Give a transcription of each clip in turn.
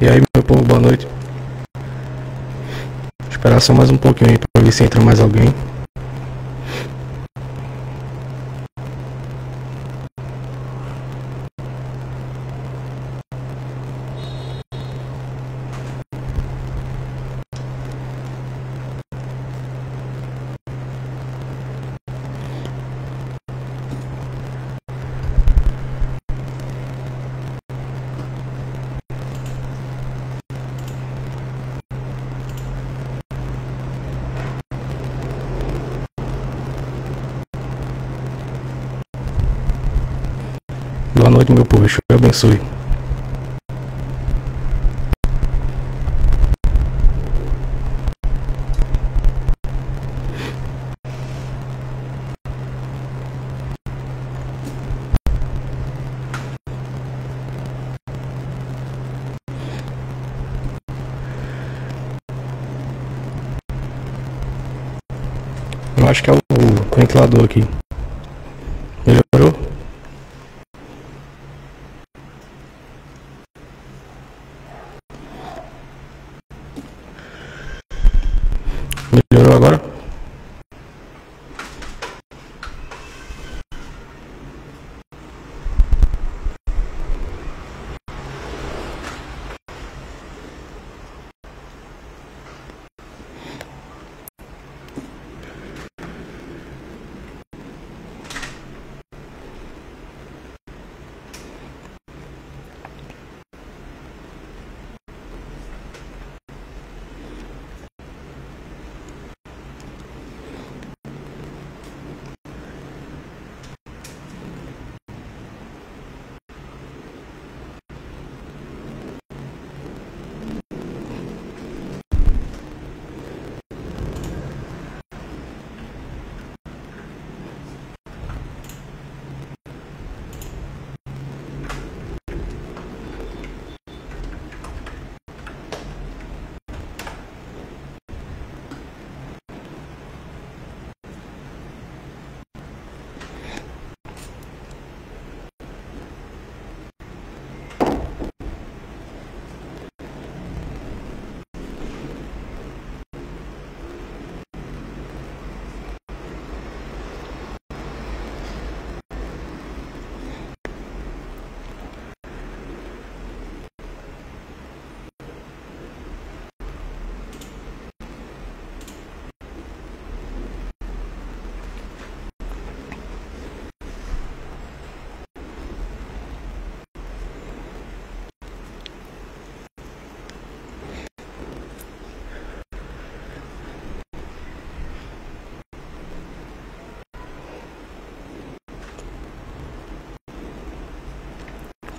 E aí, meu povo, boa noite. Esperar só mais um pouquinho aí pra ver se entra mais alguém. Boa noite, meu povo. Deus abençoe. Eu acho que é o ventilador aqui. Melhorou? Melhorou agora?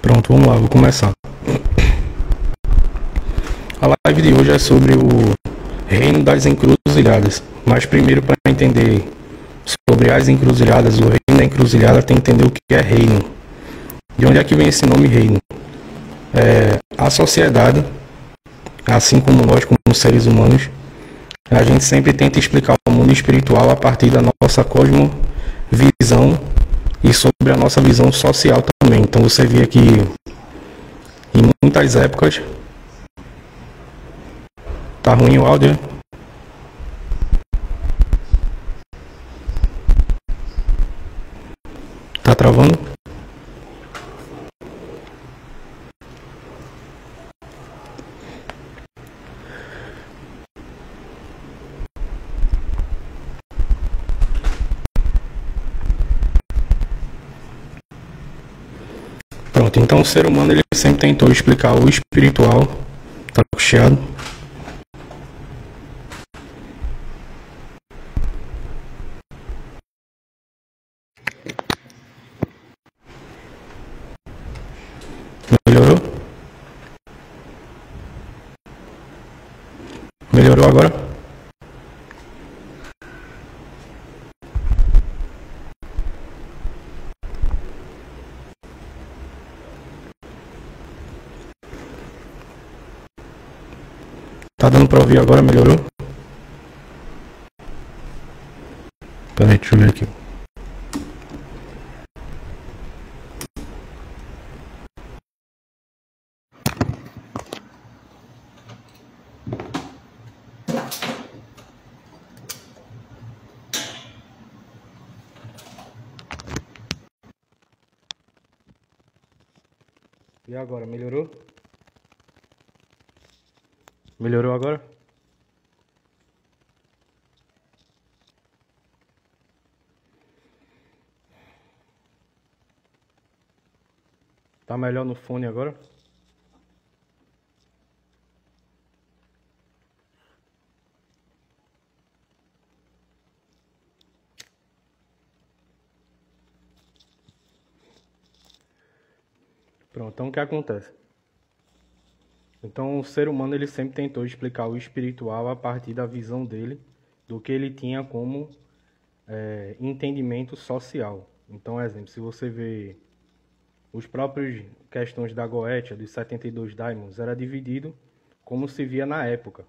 Pronto, vamos lá, vou começar. A live de hoje é sobre o reino das encruzilhadas. Mas primeiro, para entender sobre as encruzilhadas, o reino da encruzilhada, tem que entender o que é reino. De onde é que vem esse nome reino? A sociedade, assim como nós, como seres humanos, a gente sempre tenta explicar o mundo espiritual a partir da nossa cosmovisão e sobre a nossa visão social também. Então você vê que em muitas épocas tá ruim o áudio, né? Tá travando? Pronto, então o ser humano ele sempre tentou explicar o espiritual. Tá puxado. Melhorou? Melhorou agora? Tá dando pra ouvir agora? Melhorou? Peraí, deixa eu ver aqui. E agora, melhorou? Melhorou agora? Tá melhor no fone agora? Pronto, então o que acontece? Então o ser humano ele sempre tentou explicar o espiritual a partir da visão dele, do que ele tinha como entendimento social. Então, exemplo, se você vê os próprios questões da Goetia, dos 72 Daimons, era dividido como se via na época,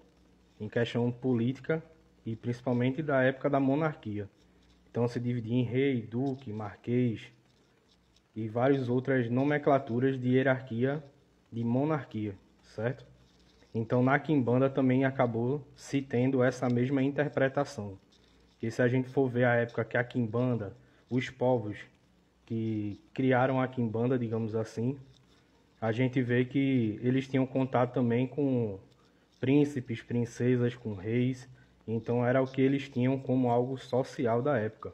em questão política e principalmente da época da monarquia. Então se dividia em rei, duque, marquês e várias outras nomenclaturas de hierarquia de monarquia, certo? Então na Quimbanda também acabou se tendo essa mesma interpretação. Que se a gente for ver a época que a Quimbanda, os povos que criaram a Quimbanda, digamos assim, a gente vê que eles tinham contato também com príncipes, princesas, com reis, então era o que eles tinham como algo social da época.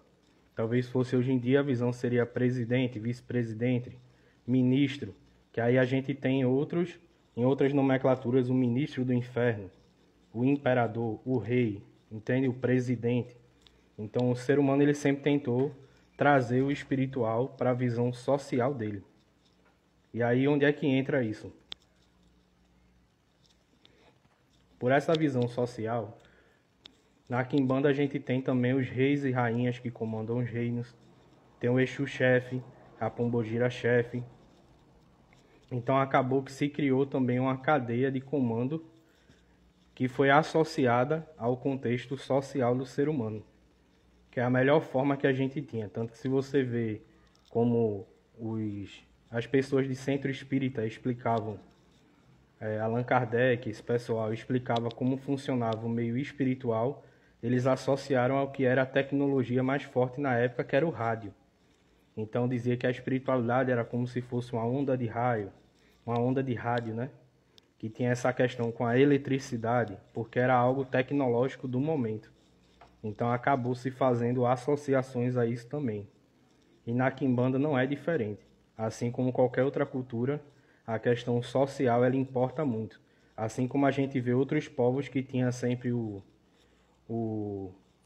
Talvez fosse hoje em dia a visão seria presidente, vice-presidente, ministro, que aí a gente tem em outras nomenclaturas, o ministro do inferno, o imperador, o rei, entende? O presidente. Então o ser humano ele sempre tentou trazer o espiritual para a visão social dele. E aí onde é que entra isso? Por essa visão social, na Quimbanda a gente tem também os reis e rainhas que comandam os reinos, tem o Exu-chefe, a Pombogira-chefe. Então acabou que se criou também uma cadeia de comando que foi associada ao contexto social do ser humano, que é a melhor forma que a gente tinha. Tanto que se você vê como as pessoas de centro espírita explicavam, Allan Kardec, esse pessoal explicava como funcionava o meio espiritual, eles associaram ao que era a tecnologia mais forte na época, que era o rádio. Então dizia que a espiritualidade era como se fosse uma onda de raio, uma onda de rádio, né? Que tinha essa questão com a eletricidade, porque era algo tecnológico do momento. Então acabou se fazendo associações a isso também. E na Quimbanda não é diferente. Assim como qualquer outra cultura, a questão social ela importa muito. Assim como a gente vê outros povos que tinham sempre o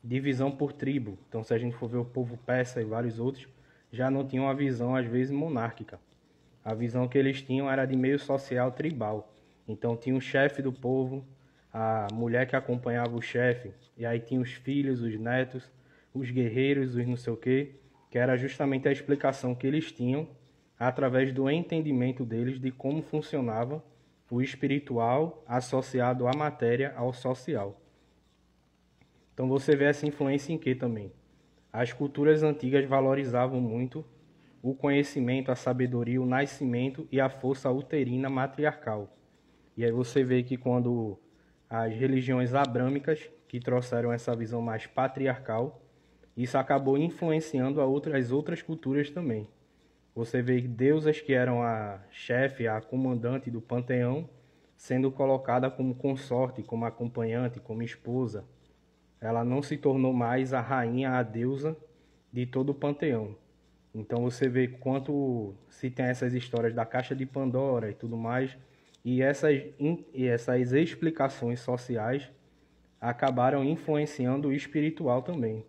divisão por tribo. Então se a gente for ver o povo persa e vários outros, já não tinham uma visão às vezes monárquica. A visão que eles tinham era de meio social tribal. Então tinha o chefe do povo, a mulher que acompanhava o chefe, e aí tinha os filhos, os netos, os guerreiros, os não sei o quê, que era justamente a explicação que eles tinham através do entendimento deles de como funcionava o espiritual associado à matéria, ao social. Então você vê essa influência em que também? As culturas antigas valorizavam muito o conhecimento, a sabedoria, o nascimento e a força uterina matriarcal. E aí você vê que quando as religiões abrâmicas, que trouxeram essa visão mais patriarcal, isso acabou influenciando as outras culturas também. Você vê deusas que eram a chefe, a comandante do panteão, sendo colocada como consorte, como acompanhante, como esposa. Ela não se tornou mais a rainha, a deusa de todo o panteão. Então você vê quanto se tem essas histórias da caixa de Pandora e tudo mais, e essas explicações sociais acabaram influenciando o espiritual também.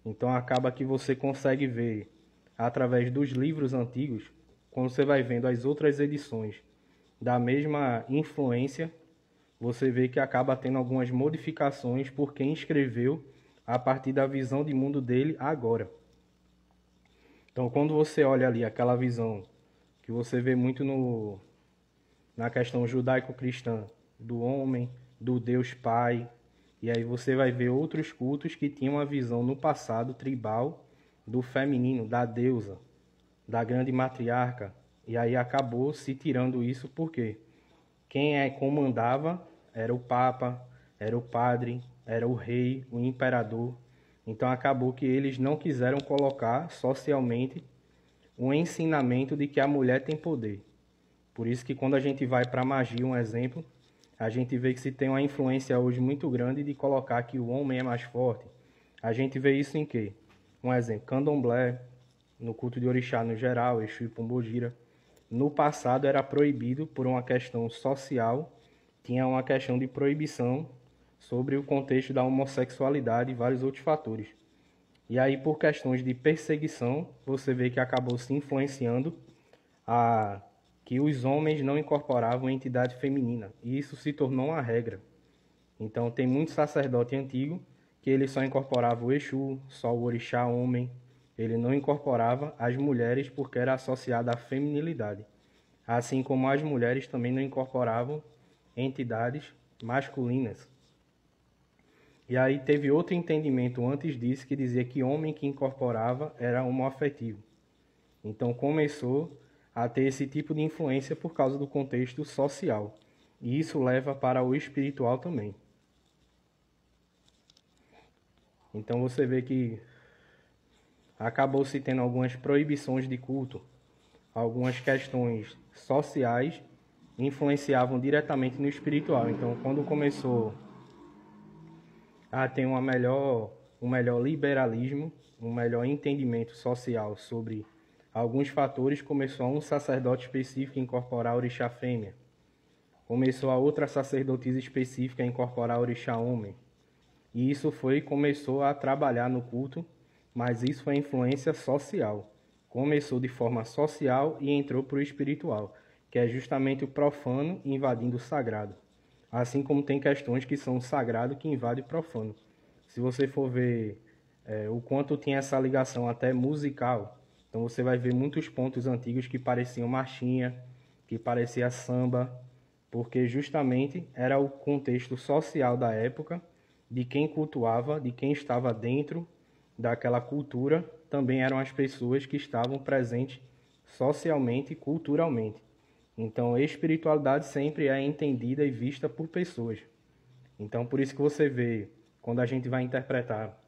Então acaba que você consegue ver através dos livros antigos, quando você vai vendo as outras edições da mesma influência, você vê que acaba tendo algumas modificações por quem escreveu a partir da visão de mundo dele agora. Então, quando você olha ali aquela visão que você vê muito na questão judaico-cristã do homem, do Deus Pai, e aí você vai ver outros cultos que tinham uma visão no passado tribal do feminino, da deusa, da grande matriarca, e aí acabou se tirando isso porque quem comandava era o Papa, era o padre, era o rei, o imperador. Então acabou que eles não quiseram colocar socialmente um ensinamento de que a mulher tem poder. Por isso que quando a gente vai para a magia, um exemplo, a gente vê que se tem uma influência hoje muito grande de colocar que o homem é mais forte. A gente vê isso em quê? Um exemplo, candomblé, no culto de orixá no geral, Exu e Pombogira. No passado era proibido por uma questão social, tinha uma questão de proibição sobre o contexto da homossexualidade e vários outros fatores. E aí, por questões de perseguição, você vê que acabou se influenciando a que os homens não incorporavam a entidade feminina. E isso se tornou uma regra. Então, tem muito sacerdote antigo que ele só incorporava o Exu, só o orixá homem. Ele não incorporava as mulheres porque era associada à feminilidade. Assim como as mulheres também não incorporavam entidades masculinas. E aí teve outro entendimento antes disso que dizia que homem que incorporava era homoafetivo. Então começou a ter esse tipo de influência por causa do contexto social. E isso leva para o espiritual também. Então você vê que acabou se tendo algumas proibições de culto, algumas questões sociais influenciavam diretamente no espiritual. Então quando começou a ter um melhor liberalismo, um melhor entendimento social sobre alguns fatores, começou a um sacerdote específico incorporar orixá fêmea. Começou a outra sacerdotisa específica a incorporar orixá homem. E isso começou a trabalhar no culto, mas isso foi influência social. Começou de forma social e entrou para o espiritual, que é justamente o profano invadindo o sagrado. Assim como tem questões que são sagrado que invadem o profano. Se você for ver o quanto tinha essa ligação até musical, então você vai ver muitos pontos antigos que pareciam marchinha, que parecia samba, porque justamente era o contexto social da época, de quem cultuava, de quem estava dentro daquela cultura, também eram as pessoas que estavam presentes socialmente e culturalmente. Então, a espiritualidade sempre é entendida e vista por pessoas. Então, por isso que você vê, quando a gente vai interpretar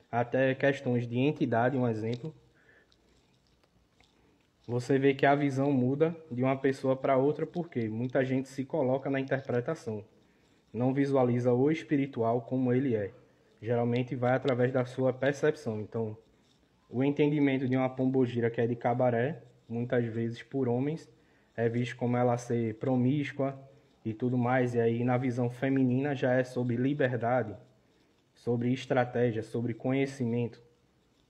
até questões de entidade, um exemplo, você vê que a visão muda de uma pessoa para outra porque muita gente se coloca na interpretação, não visualiza o espiritual como ele é. Geralmente vai através da sua percepção. Então, o entendimento de uma pombogira que é de cabaré, muitas vezes por homens, é visto como ela ser promíscua e tudo mais. E aí na visão feminina já é sobre liberdade, sobre estratégia, sobre conhecimento.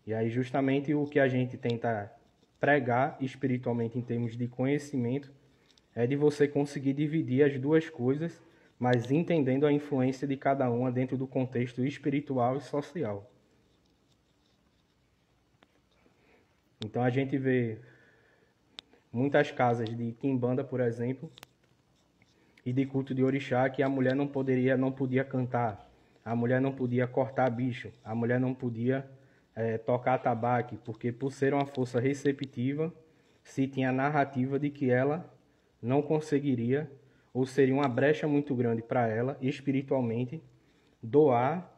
E aí justamente o que a gente tenta pregar espiritualmente em termos de conhecimento é de você conseguir dividir as duas coisas, mas entendendo a influência de cada uma dentro do contexto espiritual e social. Então a gente vê muitas casas de quimbanda, por exemplo, e de culto de orixá que a mulher não podia cantar, a mulher não podia cortar bicho, a mulher não podia tocar tabaque, porque por ser uma força receptiva, se tinha a narrativa de que ela não conseguiria, ou seria uma brecha muito grande para ela, espiritualmente, doar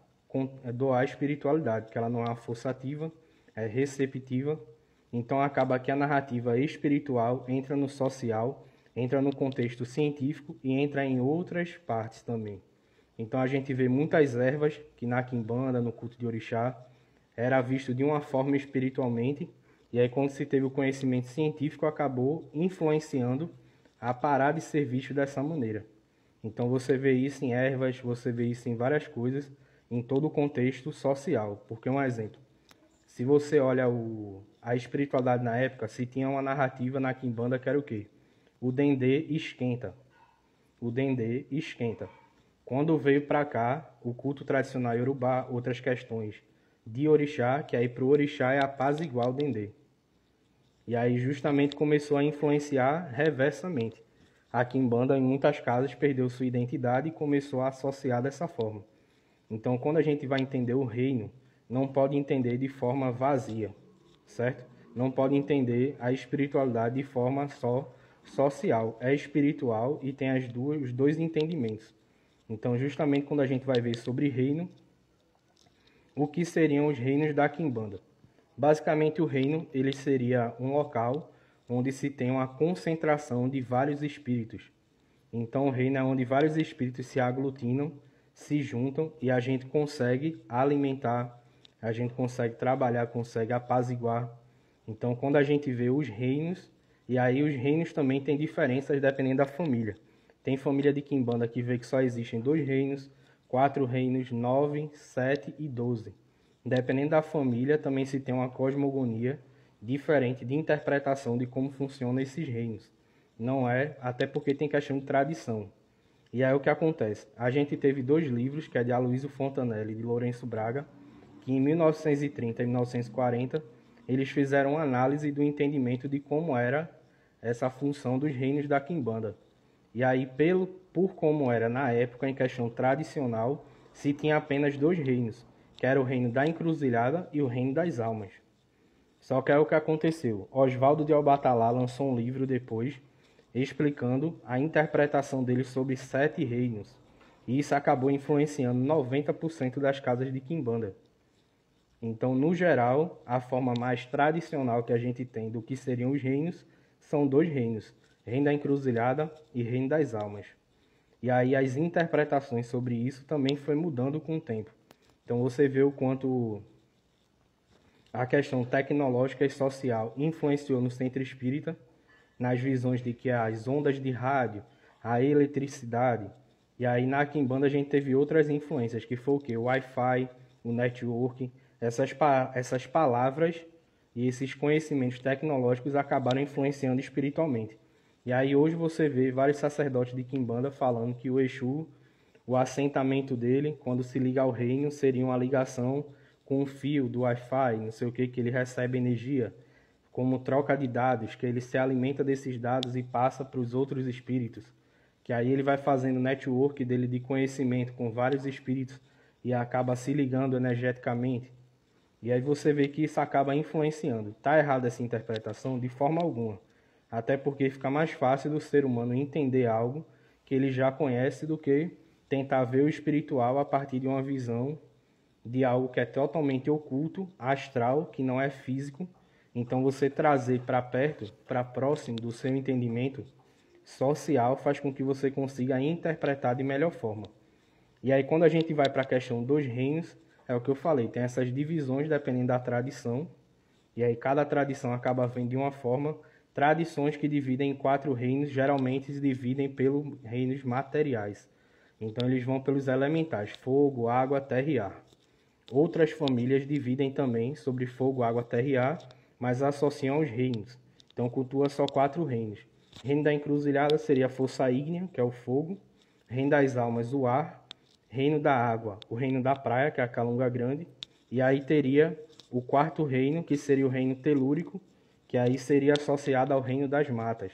a espiritualidade, porque ela não é uma força ativa, é receptiva. Então acaba que a narrativa espiritual entra no social, entra no contexto científico e entra em outras partes também. Então a gente vê muitas ervas que na quimbanda, no culto de orixá, era visto de uma forma espiritualmente, e aí quando se teve o conhecimento científico acabou influenciando a parar de ser visto dessa maneira. Então você vê isso em ervas, você vê isso em várias coisas, em todo o contexto social. Porque um exemplo, se você olha a espiritualidade na época, se tinha uma narrativa na quimbanda que era o quê? O dendê esquenta. O dendê esquenta. Quando veio para cá, o culto tradicional iorubá, outras questões de orixá, que aí para o orixá é apaziguar o dendê. E aí justamente começou a influenciar reversamente. A quimbanda em muitas casas perdeu sua identidade e começou a associar dessa forma. Então quando a gente vai entender o reino, não pode entender de forma vazia, certo? Não pode entender a espiritualidade de forma só social. É espiritual e tem os dois entendimentos. Então justamente quando a gente vai ver sobre reino, o que seriam os reinos da quimbanda? Basicamente, o reino ele seria um local onde se tem uma concentração de vários espíritos. Então, o reino é onde vários espíritos se aglutinam, se juntam e a gente consegue alimentar, a gente consegue trabalhar, consegue apaziguar. Então, quando a gente vê os reinos, e aí os reinos também têm diferenças dependendo da família. Tem família de Quimbanda que vê que só existem 2 reinos, 4 reinos, 9, 7 e 12. Dependendo da família, também se tem uma cosmogonia diferente de interpretação de como funcionam esses reinos. Não é, até porque tem questão de tradição. E aí o que acontece? A gente teve 2 livros, que é de Aloysio Fontanelli e de Lourenço Braga, que em 1930 e 1940 eles fizeram uma análise do entendimento de como era essa função dos reinos da Quimbanda. E aí, por como era na época, em questão tradicional, se tinha apenas 2 reinos, que era o reino da encruzilhada e o reino das almas. Só que é o que aconteceu. Oswaldo de Albatalá lançou um livro depois, explicando a interpretação dele sobre 7 reinos. E isso acabou influenciando 90% das casas de Quimbanda. Então, no geral, a forma mais tradicional que a gente tem do que seriam os reinos são 2 reinos, reino da encruzilhada e reino das almas. E aí as interpretações sobre isso também foi mudando com o tempo. Então você vê o quanto a questão tecnológica e social influenciou no centro espírita, nas visões de que as ondas de rádio, a eletricidade, e aí na Quimbanda a gente teve outras influências, que foi o quê? O Wi-Fi, o networking, essas palavras e esses conhecimentos tecnológicos acabaram influenciando espiritualmente. E aí hoje você vê vários sacerdotes de Quimbanda falando que o Exu, o assentamento dele, quando se liga ao reino, seria uma ligação com o fio do Wi-Fi, não sei o que ele recebe energia, como troca de dados, que ele se alimenta desses dados e passa para os outros espíritos. Que aí ele vai fazendo network dele de conhecimento com vários espíritos e acaba se ligando energeticamente. E aí você vê que isso acaba influenciando. Está errada essa interpretação? De forma alguma. Até porque fica mais fácil do ser humano entender algo que ele já conhece do que tentar ver o espiritual a partir de uma visão de algo que é totalmente oculto, astral, que não é físico. Então você trazer para perto, para próximo do seu entendimento social faz com que você consiga interpretar de melhor forma. E aí quando a gente vai para a questão dos reinos, é o que eu falei, tem essas divisões dependendo da tradição, e aí cada tradição acaba vendo de uma forma. Tradições que dividem em 4 reinos, geralmente se dividem pelos reinos materiais. Então eles vão pelos elementais, fogo, água, terra e ar. Outras famílias dividem também sobre fogo, água, terra e ar, mas associam os reinos. Então cultua só 4 reinos. Reino da encruzilhada seria a força ígnea, que é o fogo. Reino das almas, o ar. Reino da água, o reino da praia, que é a Calunga Grande. E aí teria o 4º reino, que seria o reino telúrico, que aí seria associado ao reino das matas.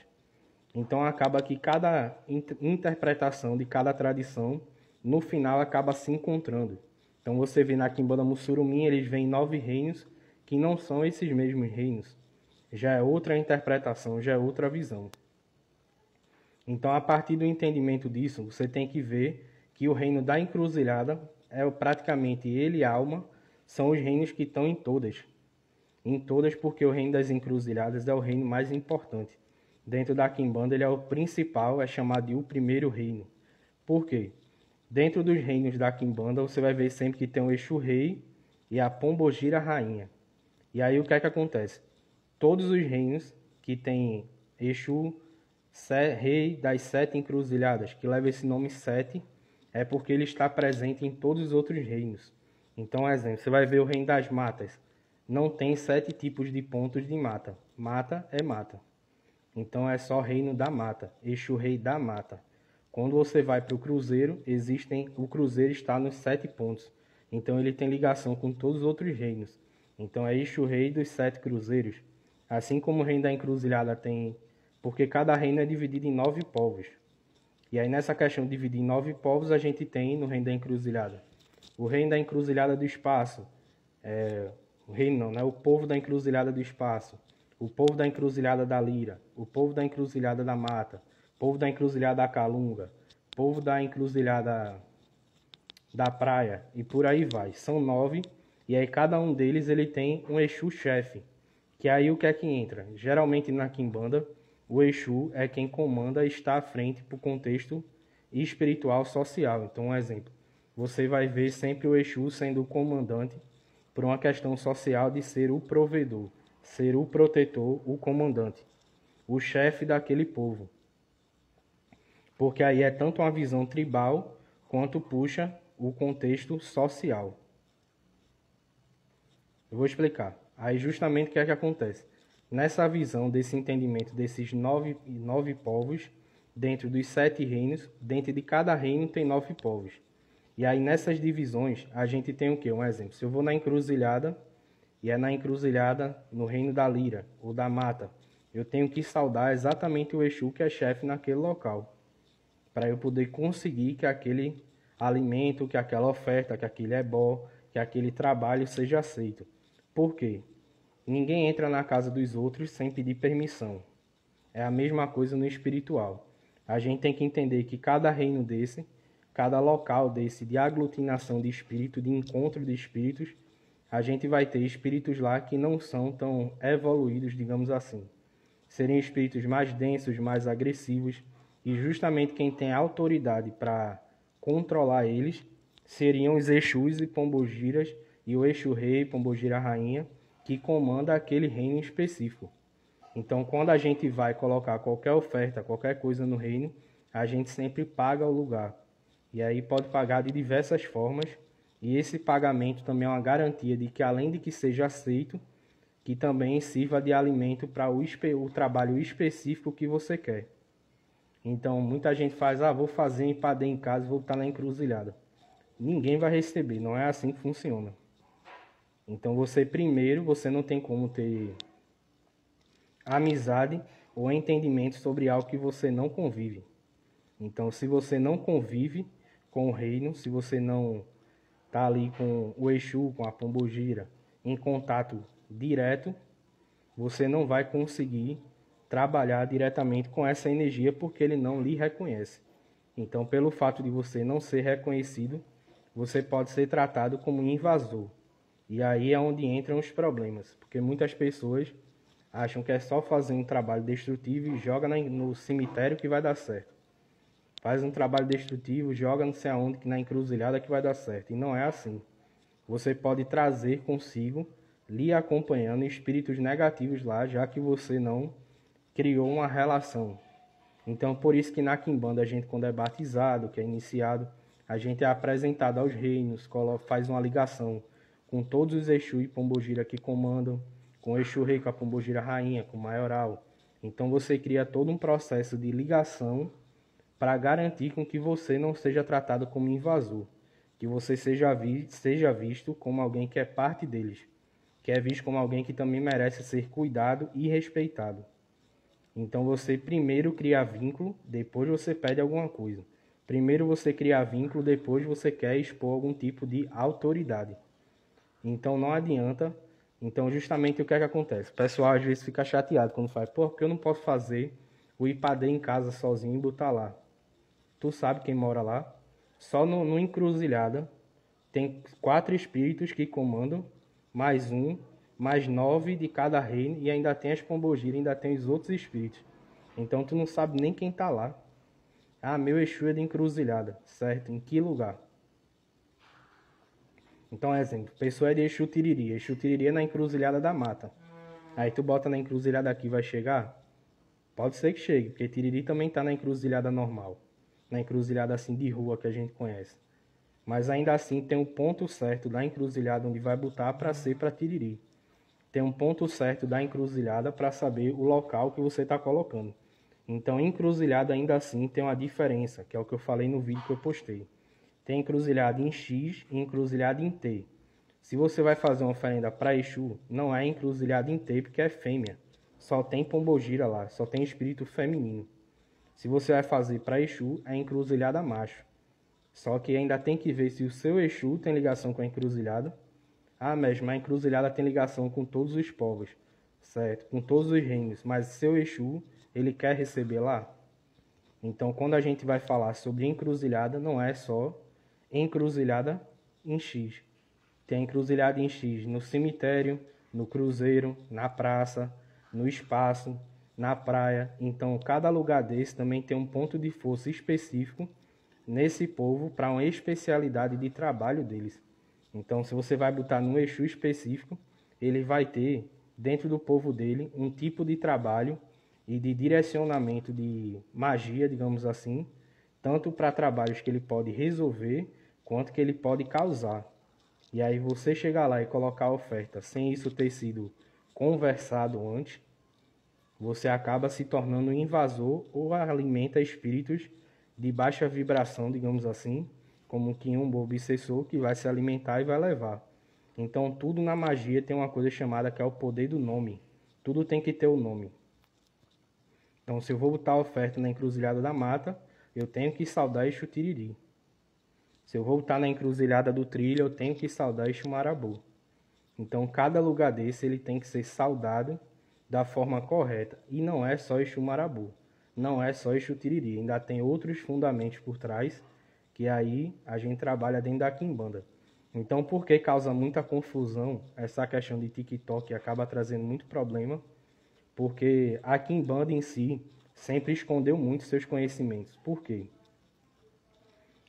Então acaba que cada interpretação de cada tradição, no final acaba se encontrando. Então você vê na Quimbanda Mussurumim, eles veem 9 reinos, que não são esses mesmos reinos. Já é outra interpretação, já é outra visão. Então a partir do entendimento disso, você tem que ver que o reino da encruzilhada, é praticamente ele e a alma, são os reinos que estão em todas. Em todas, porque o reino das encruzilhadas é o reino mais importante. Dentro da Quimbanda ele é o principal, é chamado de o primeiro reino. Por quê? Dentro dos reinos da Quimbanda você vai ver sempre que tem o Exu Rei e a Pombogira Rainha. E aí o que é que acontece? Todos os reinos que tem Exu Rei das 7 encruzilhadas, que leva esse nome 7, é porque ele está presente em todos os outros reinos. Então, exemplo, você vai ver o reino das matas. Não tem 7 tipos de pontos de mata. Mata é mata. Então é só reino da mata. Exu Rei da mata. Quando você vai para o cruzeiro, o cruzeiro está nos 7 pontos. Então ele tem ligação com todos os outros reinos. Então é Exu Rei dos 7 cruzeiros. Assim como o reino da encruzilhada tem... Porque cada reino é dividido em 9 povos. E aí nessa questão de dividir em 9 povos, a gente tem no reino da encruzilhada o reino da encruzilhada do espaço. O reino não, né? O povo da encruzilhada do espaço. O povo da encruzilhada da lira. O povo da encruzilhada da mata. O povo da encruzilhada da calunga. O povo da encruzilhada da praia. E por aí vai. São 9. E aí cada um deles ele tem um Exu chefe. Que aí o que é que entra? Geralmente na Quimbanda, o Exu é quem comanda e está à frente para o contexto espiritual social. Então, um exemplo, você vai ver sempre o Exu sendo o comandante por uma questão social de ser o provedor, ser o protetor, o comandante, o chefe daquele povo. Porque aí é tanto uma visão tribal quanto puxa o contexto social. Eu vou explicar. Aí justamente o que é que acontece? Nessa visão, desse entendimento desses nove povos, dentro dos 7 reinos, dentro de cada reino tem 9 povos. E aí nessas divisões, a gente tem o quê? Um exemplo. Se eu vou na encruzilhada, e é na encruzilhada no reino da lira, ou da mata, eu tenho que saudar exatamente o Exu que é chefe naquele local, para eu poder conseguir que aquele alimento, que aquela oferta, que aquele ebó, que aquele trabalho seja aceito. Por quê? Ninguém entra na casa dos outros sem pedir permissão. É a mesma coisa no espiritual. A gente tem que entender que cada reino desse, cada local desse de aglutinação de espírito, de encontro de espíritos, a gente vai ter espíritos lá que não são tão evoluídos, digamos assim. Seriam espíritos mais densos, mais agressivos, e justamente quem tem autoridade para controlar eles seriam os Exus e Pombogiras e o Exu Rei, Pombogira Rainha, que comanda aquele reino específico. Então, quando a gente vai colocar qualquer oferta, qualquer coisa no reino, a gente sempre paga o lugar. E aí pode pagar de diversas formas, e esse pagamento também é uma garantia de que, além de que seja aceito, que também sirva de alimento para o trabalho específico que você quer. Então, muita gente faz, vou fazer empadê em casa, vou estar na encruzilhada. Ninguém vai receber, não é assim que funciona. Então, você não tem como ter amizade ou entendimento sobre algo que você não convive. Então, se você não convive com o reino, se você não está ali com o Exu, com a Pombogira, em contato direto, você não vai conseguir trabalhar diretamente com essa energia porque ele não lhe reconhece. Então, pelo fato de você não ser reconhecido, você pode ser tratado como um invasor. E aí é onde entram os problemas, porque muitas pessoas acham que é só fazer um trabalho destrutivo e joga no cemitério que vai dar certo. Faz um trabalho destrutivo, joga não sei aonde, que na encruzilhada que vai dar certo. E não é assim. Você pode trazer consigo, lhe acompanhando, espíritos negativos lá, já que você não criou uma relação. Então, por isso que na Quimbanda a gente, quando é batizado, que é iniciado, a gente é apresentado aos reinos, faz uma ligação com todos os Exu e Pombogira que comandam, com o Exu Rei, com a Pombogira Rainha, com o Maioral. Então você cria todo um processo de ligação para garantir com que você não seja tratado como invasor, que você seja visto como alguém que é parte deles, que é visto como alguém que também merece ser cuidado e respeitado. Então você primeiro cria vínculo, depois você pede alguma coisa. Primeiro você cria vínculo, depois você quer expor algum tipo de autoridade. Então não adianta. Então justamente o que é que acontece? O pessoal às vezes fica chateado quando faz, porque eu não posso fazer o ipadê em casa sozinho e botar lá. Tu sabe quem mora lá? Só no encruzilhada tem 4 espíritos que comandam, mais 9 de cada reino, e ainda tem as pombogiras, ainda tem os outros espíritos. Então tu não sabe nem quem tá lá. Meu Exu é de encruzilhada, certo? Em que lugar? Então, exemplo, pessoa é de Exu Tiriri. Exu Tiriri é na encruzilhada da mata. Aí tu bota na encruzilhada aqui, vai chegar? Pode ser que chegue, porque Tiriri também tá na encruzilhada normal. Na encruzilhada assim de rua que a gente conhece. Mas ainda assim tem um ponto certo da encruzilhada onde vai botar para ser para Tiriri. Tem um ponto certo da encruzilhada para saber o local que você está colocando. Então, encruzilhada ainda assim tem uma diferença, que é o que eu falei no vídeo que eu postei. Tem encruzilhada em X e encruzilhada em T. Se você vai fazer uma oferenda para Exu, não é encruzilhada em T porque é fêmea. Só tem pombogira lá, só tem espírito feminino. Se você vai fazer para Exu, é encruzilhada macho. Só que ainda tem que ver se o seu Exu tem ligação com a encruzilhada. Mesmo a encruzilhada tem ligação com todos os povos, certo? Com todos os reinos, mas seu Exu, ele quer receber lá? Então, quando a gente vai falar sobre encruzilhada, não é só encruzilhada em X. tem encruzilhada em X no cemitério, no cruzeiro, na praça, no espaço, na praia. Então, cada lugar desse também tem um ponto de força específico nesse povo para uma especialidade de trabalho deles. Então, se você vai botar num Exu específico, ele vai ter dentro do povo dele um tipo de trabalho e de direcionamento de magia, digamos assim, tanto para trabalhos que ele pode resolver quanto que ele pode causar. E aí você chegar lá e colocar a oferta sem isso ter sido conversado antes, você acaba se tornando um invasor ou alimenta espíritos de baixa vibração, digamos assim, como um quiumbo obsessor que vai se alimentar e vai levar. Então tudo na magia tem uma coisa chamada que é o poder do nome. Tudo tem que ter o nome. Então se eu vou botar a oferta na encruzilhada da mata, eu tenho que saudar Exu Tiriri. Se eu vou botar na encruzilhada do trilho, eu tenho que saudar Exu Marabu. Então cada lugar desse ele tem que ser saudado da forma correta. E não é só Exu Marabu, não é só Exu Tiriri, ainda tem outros fundamentos por trás, que aí a gente trabalha dentro da Quimbanda. Então por que causa muita confusão essa questão de TikTok e acaba trazendo muito problema? Porque a Quimbanda em si sempre escondeu muito seus conhecimentos. Por quê?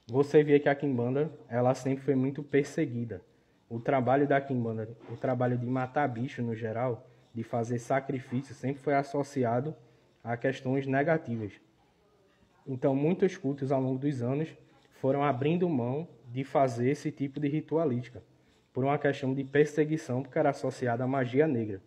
Você vê que a Quimbanda ela sempre foi muito perseguida. O trabalho da Quimbanda, o trabalho de matar bicho no geral, de fazer sacrifício, sempre foi associado a questões negativas. Então, muitos cultos ao longo dos anos foram abrindo mão de fazer esse tipo de ritualística, por uma questão de perseguição, porque era associada à magia negra.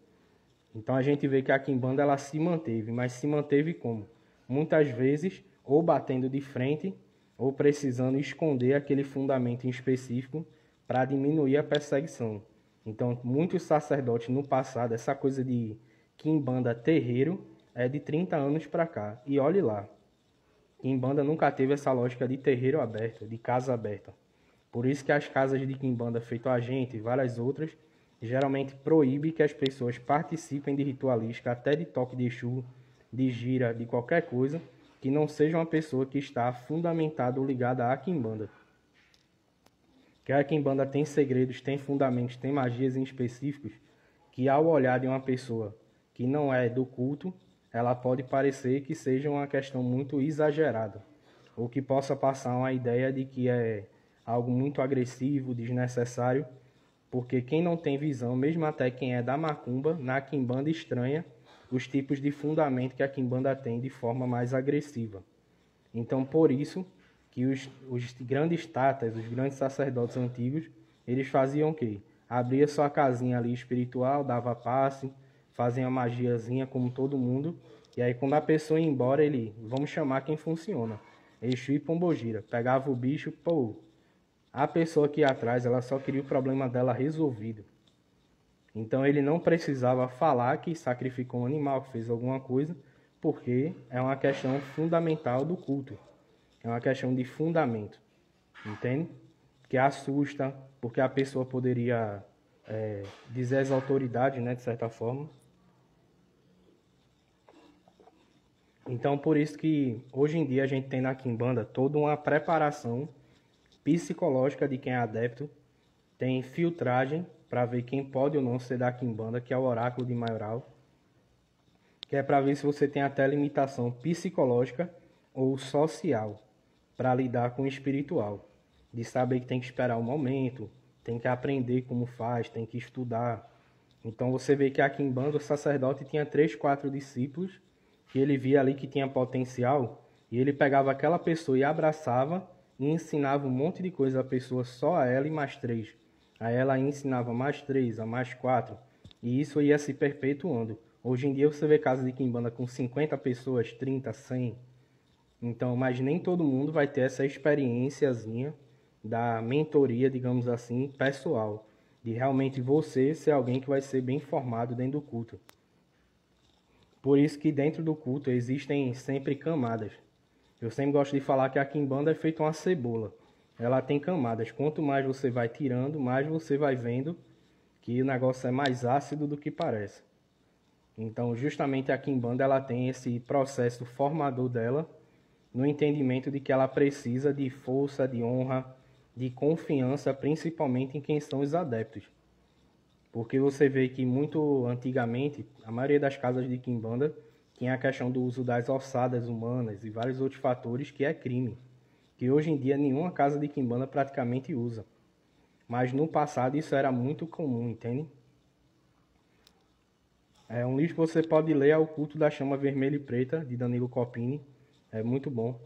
Então, a gente vê que a Quimbanda ela se manteve, mas se manteve como? Muitas vezes, ou batendo de frente, ou precisando esconder aquele fundamento em específico para diminuir a perseguição. Então, muitos sacerdotes no passado, essa coisa de quimbanda terreiro é de 30 anos para cá. E olhe lá, quimbanda nunca teve essa lógica de terreiro aberto, de casa aberta. Por isso que as casas de quimbanda feito a gente e várias outras, geralmente proíbe que as pessoas participem de ritualística, até de toque de Exu, de gira, de qualquer coisa, que não seja uma pessoa que está fundamentada ou ligada à quimbanda. Que a quimbanda tem segredos, tem fundamentos, tem magias em específicos que ao olhar de uma pessoa que não é do culto, ela pode parecer que seja uma questão muito exagerada, ou que possa passar uma ideia de que é algo muito agressivo, desnecessário, porque quem não tem visão, mesmo até quem é da macumba, na quimbanda estranha os tipos de fundamento que a quimbanda tem de forma mais agressiva. Então, por isso que os grandes tatas, os grandes sacerdotes antigos, eles faziam o quê? Abria sua casinha ali espiritual, dava passe, fazia uma magiazinha como todo mundo, e aí quando a pessoa ia embora, ele, vamos chamar quem funciona, Exu e Pombogira, pegava o bicho, pô, a pessoa aqui atrás, ela só queria o problema dela resolvido. Então ele não precisava falar que sacrificou um animal, que fez alguma coisa, porque é uma questão fundamental do culto. É uma questão de fundamento, entende? Que assusta, porque a pessoa poderia dizer as autoridades, né, de certa forma. Então, por isso que hoje em dia a gente tem na Quimbanda toda uma preparação psicológica de quem é adepto, tem filtragem para ver quem pode ou não ser da Quimbanda, que é o oráculo de Maioral, que é para ver se você tem até limitação psicológica ou social para lidar com o espiritual, de saber que tem que esperar o momento, tem que aprender como faz, tem que estudar. Então você vê que aqui em Quimbanda o sacerdote tinha 3, 4 discípulos que ele via ali que tinha potencial e ele pegava aquela pessoa e abraçava e ensinava um monte de coisa à pessoa, só a ela e mais 3. A ela ensinava mais 3, a mais 4 e isso ia se perpetuando. Hoje em dia você vê casas de Quimbanda com 50 pessoas, 30, 100. Então, mas nem todo mundo vai ter essa experiênciazinha da mentoria, digamos assim, pessoal. De realmente você ser alguém que vai ser bem formado dentro do culto. Por isso que dentro do culto existem sempre camadas. Eu sempre gosto de falar que a Quimbanda é feita uma cebola. Ela tem camadas. Quanto mais você vai tirando, mais você vai vendo que o negócio é mais ácido do que parece. Então, justamente a Quimbanda ela tem esse processo formador dela, no entendimento de que ela precisa de força, de honra, de confiança, principalmente em quem são os adeptos. Porque você vê que muito antigamente, a maioria das casas de quimbanda tinha a questão do uso das ossadas humanas e vários outros fatores que é crime, que hoje em dia nenhuma casa de quimbanda praticamente usa. Mas no passado isso era muito comum, entende? É um livro que você pode ler, é O Culto da Chama Vermelha e Preta, de Danilo Copini. É muito bom.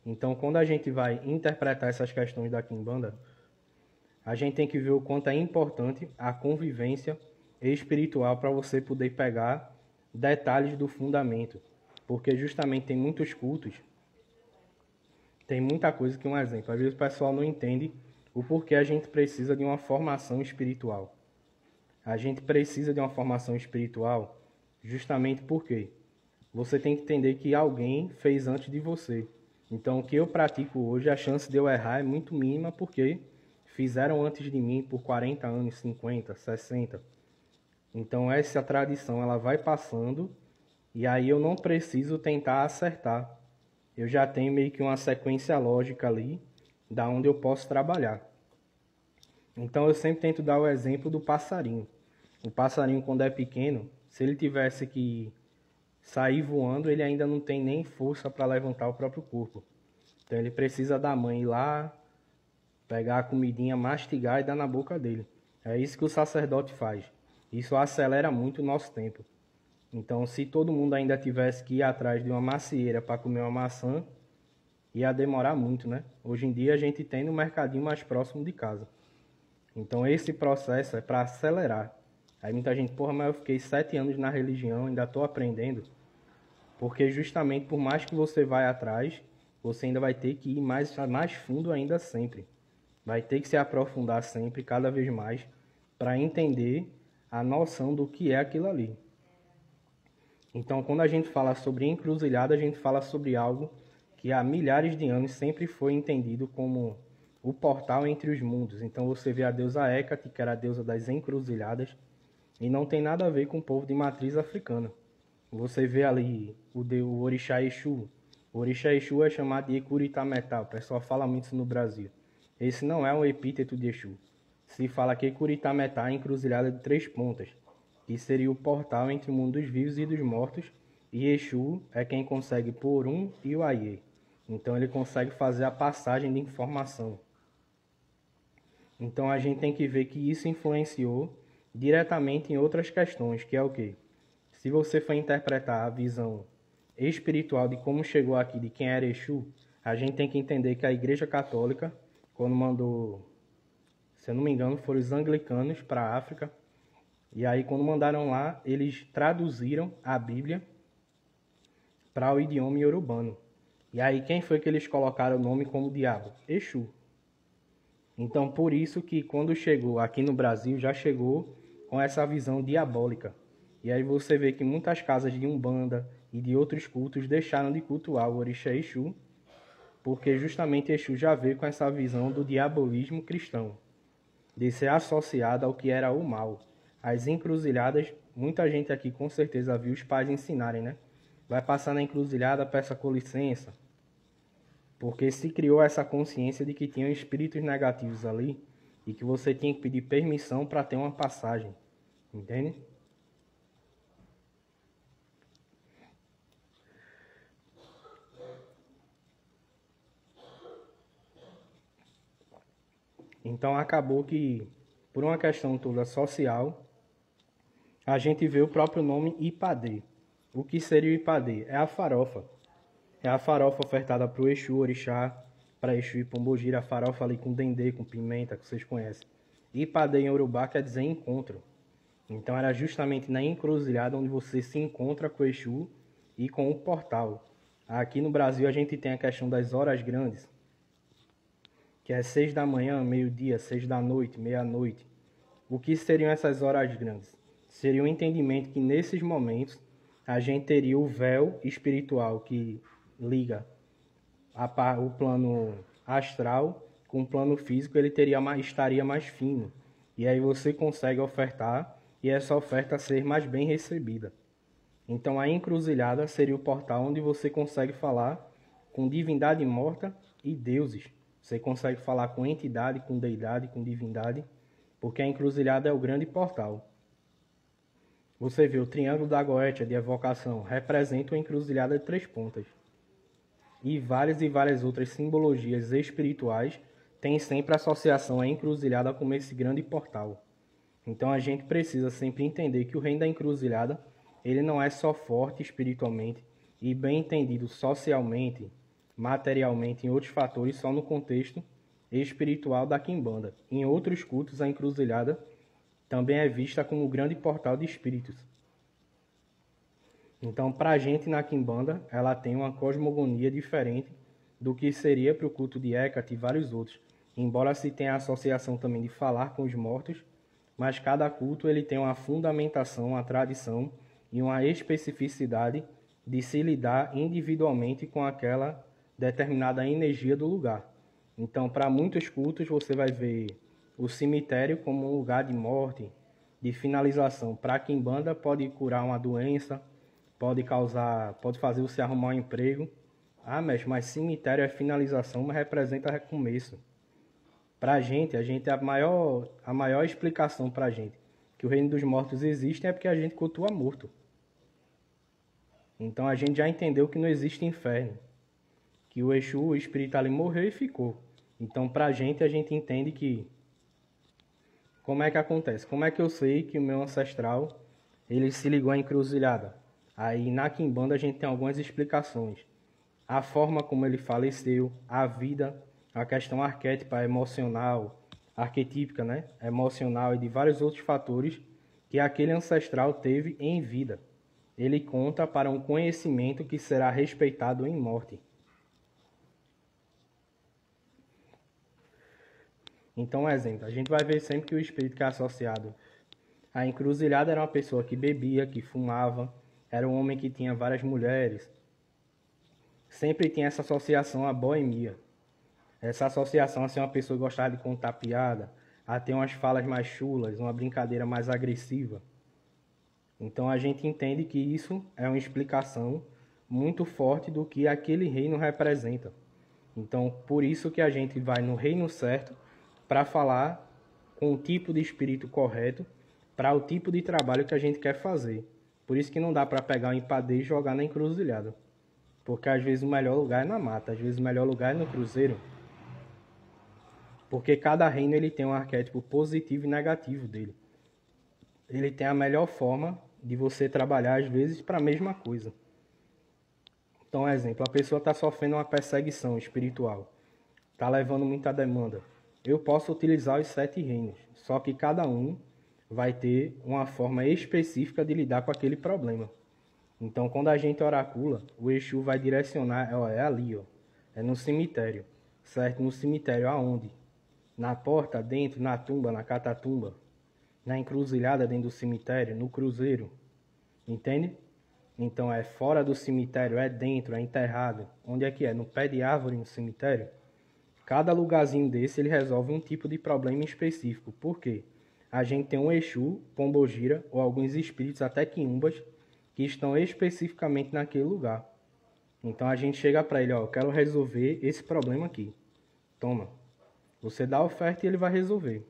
Então, quando a gente vai interpretar essas questões da quimbanda, a gente tem que ver o quanto é importante a convivência espiritual para você poder pegar detalhes do fundamento. Porque justamente tem muitos cultos, tem muita coisa que, um exemplo, às vezes o pessoal não entende o porquê a gente precisa de uma formação espiritual. A gente precisa de uma formação espiritual justamente porque você tem que entender que alguém fez antes de você. Então, o que eu pratico hoje, a chance de eu errar é muito mínima porque fizeram antes de mim por 40 anos, 50, 60. Então, essa tradição ela vai passando e aí eu não preciso tentar acertar. Eu já tenho meio que uma sequência lógica ali da onde eu posso trabalhar. Então, eu sempre tento dar o exemplo do passarinho. O passarinho, quando é pequeno, se ele tivesse que sair voando, ele ainda não tem nem força para levantar o próprio corpo. Então ele precisa da mãe ir lá, pegar a comidinha, mastigar e dar na boca dele. É isso que o sacerdote faz. Isso acelera muito o nosso tempo. Então, se todo mundo ainda tivesse que ir atrás de uma macieira para comer uma maçã, ia demorar muito, né? Hoje em dia a gente tem no mercadinho mais próximo de casa. Então esse processo é para acelerar. Aí muita gente, porra, mas eu fiquei 7 anos na religião, ainda estou aprendendo. Porque justamente por mais que você vá atrás, você ainda vai ter que ir mais fundo ainda sempre. Vai ter que se aprofundar sempre, cada vez mais, para entender a noção do que é aquilo ali. Então, quando a gente fala sobre encruzilhada, a gente fala sobre algo que há milhares de anos sempre foi entendido como o portal entre os mundos. Então, você vê a deusa Hécate, que era a deusa das encruzilhadas, e não tem nada a ver com o povo de matriz africana. Você vê ali o orixá Exu. O orixá Exu é chamado de Ekuritametá. O pessoal fala muito isso no Brasil. Esse não é um epíteto de Exu. Se fala que Ekuritametá é a encruzilhada de 3 pontas, que seria o portal entre o mundo dos vivos e dos mortos, e Exu é quem consegue pôr um e o Aie. Então ele consegue fazer a passagem de informação. Então a gente tem que ver que isso influenciou diretamente em outras questões, que é o quê? Se você for interpretar a visão espiritual de como chegou aqui, de quem era Exu, a gente tem que entender que a Igreja Católica, quando mandou, se eu não me engano, foram os anglicanos para a África, e aí quando mandaram lá, eles traduziram a Bíblia para o idioma iorubano. E aí quem foi que eles colocaram o nome como diabo? Exu. Então por isso que quando chegou aqui no Brasil, já chegou com essa visão diabólica. E aí você vê que muitas casas de Umbanda e de outros cultos deixaram de cultuar o orixá Exu, porque justamente Exu já veio com essa visão do diabolismo cristão, de ser associado ao que era o mal. As encruzilhadas, muita gente aqui com certeza viu os pais ensinarem, né? Vai passar na encruzilhada, peça com licença. Porque se criou essa consciência de que tinham espíritos negativos ali e que você tinha que pedir permissão para ter uma passagem. Entende? Então acabou que, por uma questão toda social, a gente vê o próprio nome Ipadê. O que seria o Ipadê? É a farofa. É a farofa ofertada para o Exu, Orixá, para Exu e Pombogira, a farofa ali com dendê, com pimenta, que vocês conhecem. Ipadê em Urubá quer dizer encontro. Então era justamente na encruzilhada onde você se encontra com o Exu e com o portal. Aqui no Brasil a gente tem a questão das horas grandes, que é 6 da manhã, meio-dia, 6 da noite, meia-noite. O que seriam essas horas grandes? Seria o entendimento que nesses momentos a gente teria o véu espiritual que liga o plano astral com o plano físico, ele estaria mais fino. E aí você consegue ofertar e essa oferta ser mais bem recebida. Então a encruzilhada seria o portal onde você consegue falar com divindade morta e deuses. Você consegue falar com entidade, com deidade, com divindade, porque a encruzilhada é o grande portal. Você vê o triângulo da Goetia de evocação representa uma encruzilhada de 3 pontas. E várias outras simbologias espirituais têm sempre associação à encruzilhada como esse grande portal. Então a gente precisa sempre entender que o reino da encruzilhada, ele não é só forte espiritualmente e bem entendido socialmente, materialmente, em outros fatores, só no contexto espiritual da Quimbanda. Em outros cultos, a encruzilhada também é vista como o grande portal de espíritos. Então, para a gente na Quimbanda, ela tem uma cosmogonia diferente do que seria para o culto de Hecate e vários outros. Embora se tenha a associação também de falar com os mortos, mas cada culto ele tem uma fundamentação, uma tradição e uma especificidade de se lidar individualmente com aquela determinada energia do lugar. Então, para muitos cultos, você vai ver o cemitério como um lugar de morte, de finalização. Para a Quimbanda, pode curar uma doença, pode fazer você arrumar um emprego. Ah, mestre, mas cemitério é finalização, mas representa recomeço. Para a gente a maior explicação para a gente que o reino dos mortos existe é porque a gente cultua morto. Então a gente já entendeu que não existe inferno, que o Exu, o espírito ali morreu e ficou. Então para a gente entende que como é que acontece? Como é que eu sei que o meu ancestral ele se ligou à encruzilhada? Aí na Quimbanda a gente tem algumas explicações. A forma como ele faleceu, a vida, a questão arquétipa, emocional, arquetípica, né? Emocional e de vários outros fatores que aquele ancestral teve em vida. Ele conta para um conhecimento que será respeitado em morte. Então, um exemplo, a gente vai ver sempre que o espírito que é associado à encruzilhada era uma pessoa que bebia, que fumava, era um homem que tinha várias mulheres. Sempre tem essa associação à boemia. Essa associação a ser uma pessoa que gostava de contar piada, a ter umas falas mais chulas, uma brincadeira mais agressiva. Então a gente entende que isso é uma explicação muito forte do que aquele reino representa. Então por isso que a gente vai no reino certo para falar com o tipo de espírito correto para o tipo de trabalho que a gente quer fazer. Por isso que não dá para pegar um empadê e jogar na encruzilhada. Porque às vezes o melhor lugar é na mata, às vezes o melhor lugar é no cruzeiro. Porque cada reino ele tem um arquétipo positivo e negativo dele. Ele tem a melhor forma de você trabalhar às vezes para a mesma coisa. Então, exemplo, a pessoa está sofrendo uma perseguição espiritual, está levando muita demanda. Eu posso utilizar os 7 reinos, só que cada um vai ter uma forma específica de lidar com aquele problema. Então, quando a gente oracula, o Exu vai direcionar, é ali, é no cemitério, certo? No cemitério aonde? Na porta, dentro, na tumba, na catatumba, na encruzilhada dentro do cemitério, no cruzeiro, entende? Então é fora do cemitério, é dentro, é enterrado. Onde é que é? No pé de árvore no cemitério? Cada lugarzinho desse ele resolve um tipo de problema específico. Por quê? A gente tem um Exu, Pombogira ou alguns espíritos, até quiumbas, que estão especificamente naquele lugar. Então a gente chega para ele, eu quero resolver esse problema aqui. Toma. Você dá a oferta e ele vai resolver.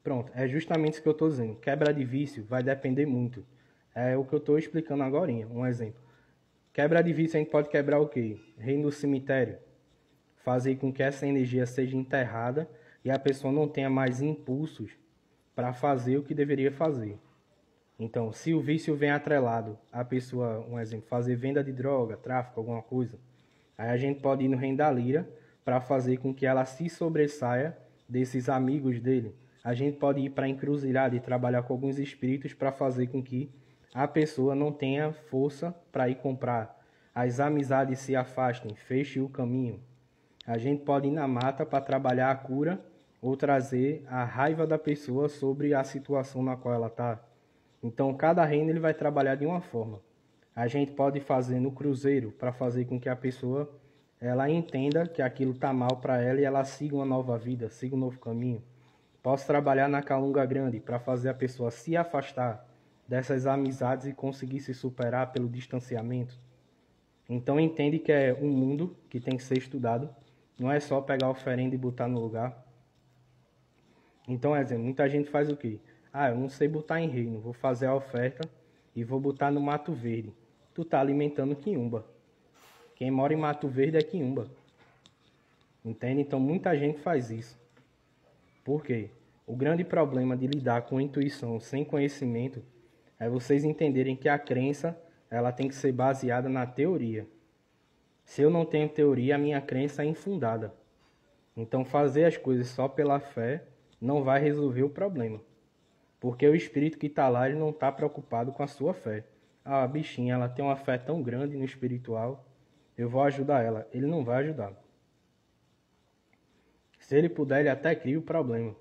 Pronto, é justamente isso que eu estou dizendo. Quebra de vício vai depender muito. É o que eu estou explicando agora, um exemplo. Quebra de vício a gente pode quebrar o quê? Reino do cemitério. Fazer com que essa energia seja enterrada e a pessoa não tenha mais impulsos para fazer o que deveria fazer. Então, se o vício vem atrelado a pessoa, um exemplo, fazer venda de droga, tráfico, alguma coisa, aí a gente pode ir no reino da lira para fazer com que ela se sobressaia desses amigos dele. A gente pode ir para a encruzilhada e trabalhar com alguns espíritos para fazer com que a pessoa não tenha força para ir comprar. As amizades se afastem, feche o caminho. A gente pode ir na mata para trabalhar a cura ou trazer a raiva da pessoa sobre a situação na qual ela está. Então, cada reino ele vai trabalhar de uma forma. A gente pode fazer no cruzeiro para fazer com que a pessoa ela entenda que aquilo está mal para ela e ela siga uma nova vida, siga um novo caminho. Posso trabalhar na Calunga Grande para fazer a pessoa se afastar dessas amizades e conseguir se superar pelo distanciamento. Então entende que é um mundo que tem que ser estudado, não é só pegar a oferenda e botar no lugar. Então, exemplo, muita gente faz o quê? Ah, eu não sei botar em reino, vou fazer a oferta e vou botar no Mato Verde. Tu tá alimentando quiumba. Quem mora em Mato Verde é quiumba. Entende? Então muita gente faz isso. Por quê? O grande problema de lidar com intuição sem conhecimento é vocês entenderem que a crença ela tem que ser baseada na teoria. Se eu não tenho teoria, a minha crença é infundada. Então fazer as coisas só pela fé não vai resolver o problema. Porque o espírito que está lá, ele não está preocupado com a sua fé. Ah, a bichinha, ela tem uma fé tão grande no espiritual, eu vou ajudar ela. Ele não vai ajudar. Se ele puder, ele até cria o problema.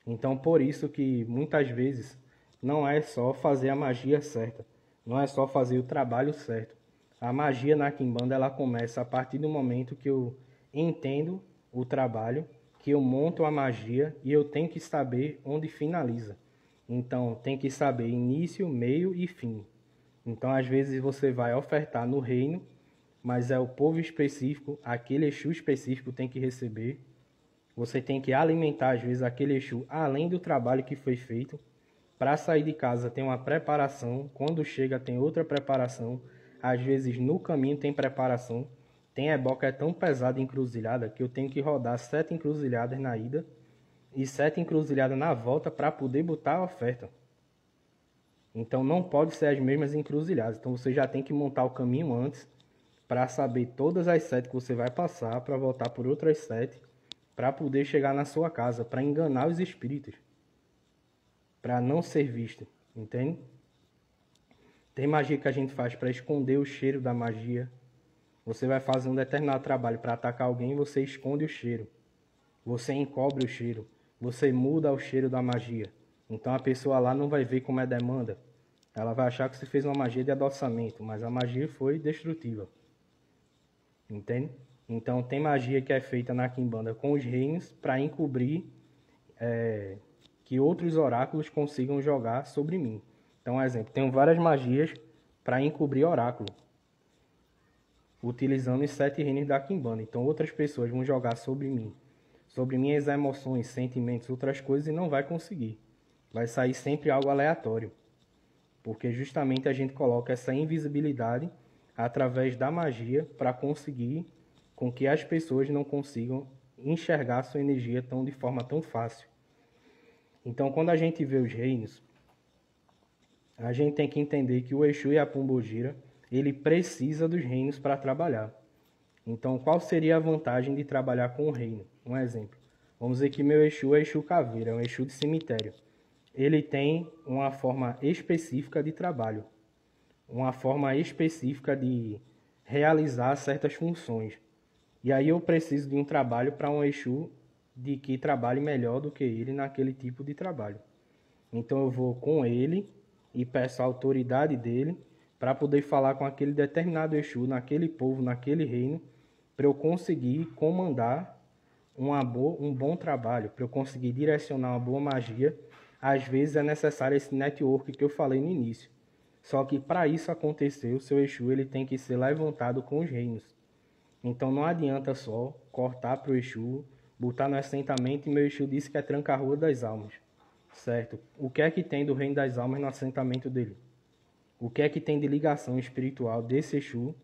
Então, por isso que muitas vezes não é só fazer a magia certa, não é só fazer o trabalho certo. A magia na quimbanda ela começa a partir do momento que eu entendo o trabalho, que eu monto a magia e eu tenho que saber onde finaliza. Então, tem que saber início, meio e fim. Então, às vezes você vai ofertar no reino, mas é o povo específico, aquele Exu específico tem que receber. Você tem que alimentar, às vezes, aquele Exu além do trabalho que foi feito. Para sair de casa tem uma preparação, quando chega tem outra preparação. Às vezes no caminho tem preparação. Tem ebó que é tão pesado em encruzilhada que eu tenho que rodar 7 encruzilhadas na ida e 7 encruzilhadas na volta para poder botar a oferta. Então não pode ser as mesmas encruzilhadas. Então você já tem que montar o caminho antes para saber todas as 7 que você vai passar, para voltar por outras 7, para poder chegar na sua casa, para enganar os espíritos, para não ser visto, entende? Tem magia que a gente faz para esconder o cheiro da magia. Você vai fazer um determinado trabalho para atacar alguém, você esconde o cheiro. Você encobre o cheiro. Você muda o cheiro da magia. Então a pessoa lá não vai ver como é demanda. Ela vai achar que você fez uma magia de adoçamento, mas a magia foi destrutiva. Entende? Então tem magia que é feita na quimbanda com os reinos para encobrir que outros oráculos consigam jogar sobre mim. Então, exemplo, tenho várias magias para encobrir oráculo, utilizando os 7 reinos da quimbanda. Então outras pessoas vão jogar sobre mim, sobre minhas emoções, sentimentos, outras coisas, e não vai conseguir. Vai sair sempre algo aleatório. Porque justamente a gente coloca essa invisibilidade através da magia para conseguir com que as pessoas não consigam enxergar a sua energia de forma tão fácil. Então, quando a gente vê os reinos, a gente tem que entender que o Exu e a Pombogira, ele precisa dos reinos para trabalhar. Então, qual seria a vantagem de trabalhar com o reino? Um exemplo. Vamos dizer que meu Exu é Exu Caveira, é um Exu de cemitério. Ele tem uma forma específica de trabalho, uma forma específica de realizar certas funções. E aí eu preciso de um trabalho para um Exu de que trabalhe melhor do que ele naquele tipo de trabalho. Então eu vou com ele e peço a autoridade dele para poder falar com aquele determinado Exu, naquele povo, naquele reino, para eu conseguir comandar um bom trabalho, para eu conseguir direcionar uma boa magia. Às vezes é necessário esse network que eu falei no início. Só que para isso acontecer, o seu Exu ele tem que ser levantado com os reinos. Então não adianta só cortar para o Exu, botar no assentamento e meu Exu disse que é tranca-rua das almas. Certo? O que é que tem do reino das almas no assentamento dele? O que é que tem de ligação espiritual desse Exu